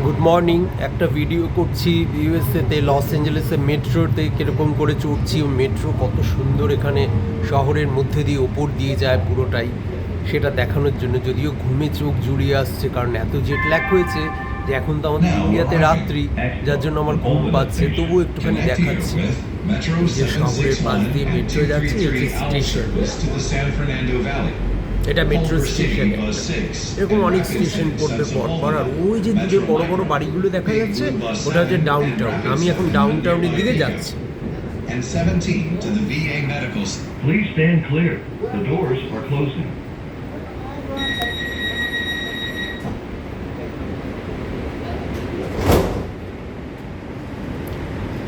Good morning. একটা video করছি ইউএসএতে loss অ্যাঞ্জেলেসে মেট্রোতে কীরকম করে চড়ছি। মেট্রো কত সুন্দর এখানে শহরের মধ্যে দিয়ে ওপর দিয়ে যায় পুরোটাই, সেটা দেখানোর জন্য। যদিও ঘুমে চোখ জুড়িয়ে আসছে, কারণ এত জেট ল্যাগ হয়েছে যে এখন তো আমাদের ইন্ডিয়াতে রাত্রি, যার জন্য আমার ঘুম পাচ্ছে। তবুও একটুখানি দেখাচ্ছি যে শহরের পাশ দিয়ে মেট্রো যাচ্ছে। এই যে স্টেশন, এটা মেট্রো স্টেশন। এরকম অনেক স্টেশন পড়বে পরপর। আর ওই যে দূরে বড় বড় বাড়িগুলো দেখা যাচ্ছে, ওটা হচ্ছে ডাউন টাউন। আমি এখন ডাউন টাউনের দিকে যাচ্ছি। And 17 to the VA Medical. Please stand clear. The doors are closing.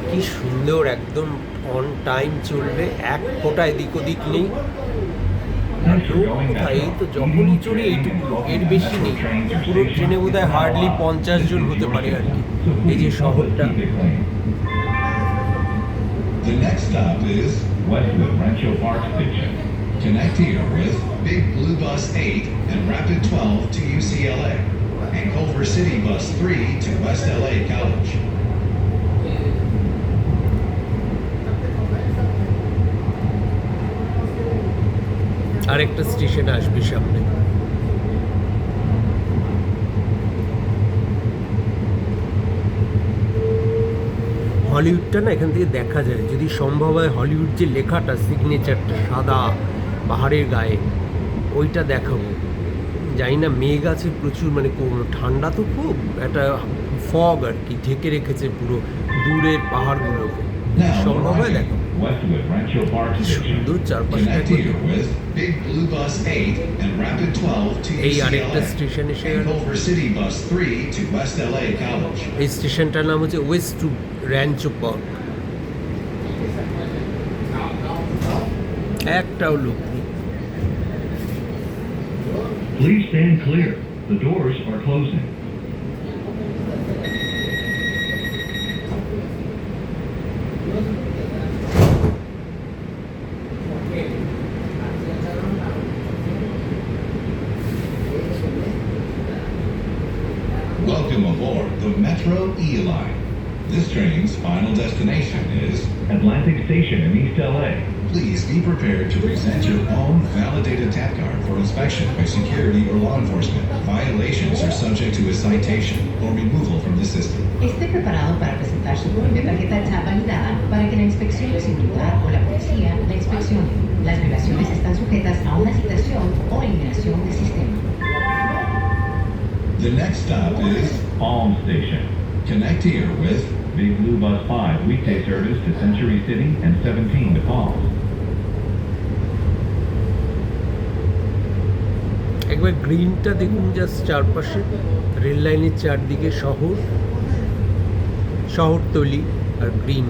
কি সুন্দর, একদম অন টাইম চলবে, এক ফোঁটা এদিক ওদিক নেই। এই তো যখনই চড়ি এইটুকু, এর বেশি নেই। পুরো ট্রেনে বোধ হয় হার্ডলি 50 জন হতে পারে আর কি। এই যে শহরটা। The next stop is Westwood Rancho Park Station. Connect here with Big Blue Bus 8 and Rapid 12 to UCLA, and Culver City Bus 3 to West LA College. আরেকটা স্টেশন আসবে সামনে। হলিউডটা না এখান থেকে দেখা যায়, যদি সম্ভব হয়। হলিউড যে লেখাটা, সিগনেচারটা সাদা পাহাড়ের গায়ে, ওইটা দেখাবো। জানি না, মেঘ আছে প্রচুর, মানে ঠান্ডা তো খুব, একটা ফগ আর কি ঢেকে রেখেছে পুরো দূরের পাহাড়গুলোকে। সম্ভব হয় দেখো Westwood Rancho Park কি Station. সুন্দর চারপাশটা। Connect here with Big Blue Bus 8 and Rapid 12 to এই আরেকটা UCLA, স্টেশন এসে and গেল। Culver City Bus 3 to West LA College. এই স্টেশনটার নাম হচ্ছে ওয়েস্ট টু র্যাঞ্চো পার্ক। একটাও লোক নেই। Please stand clear. The doors are closing. Welcome aboard the Metro E-Line. This train's final destination is. Atlantic Station in East LA. Please be prepared to present your own validated tap card for inspection by security or law enforcement. Violations are subject to a citation or removal from the system. Esté preparado para presentar su propia tarjeta TAP validada para que la inspección de seguridad o la policía la inspeccione. Las violaciones están sujetas a una citación o eliminación del sistema. The next stop is Palm Station. Connect here with Big Blue Bus 5 weekday service to Century City and 17 to Palms. একবার গ্রিনটা দেখুন, just চারপাশে rail লাইনের চারদিকে শহরতলি আর green.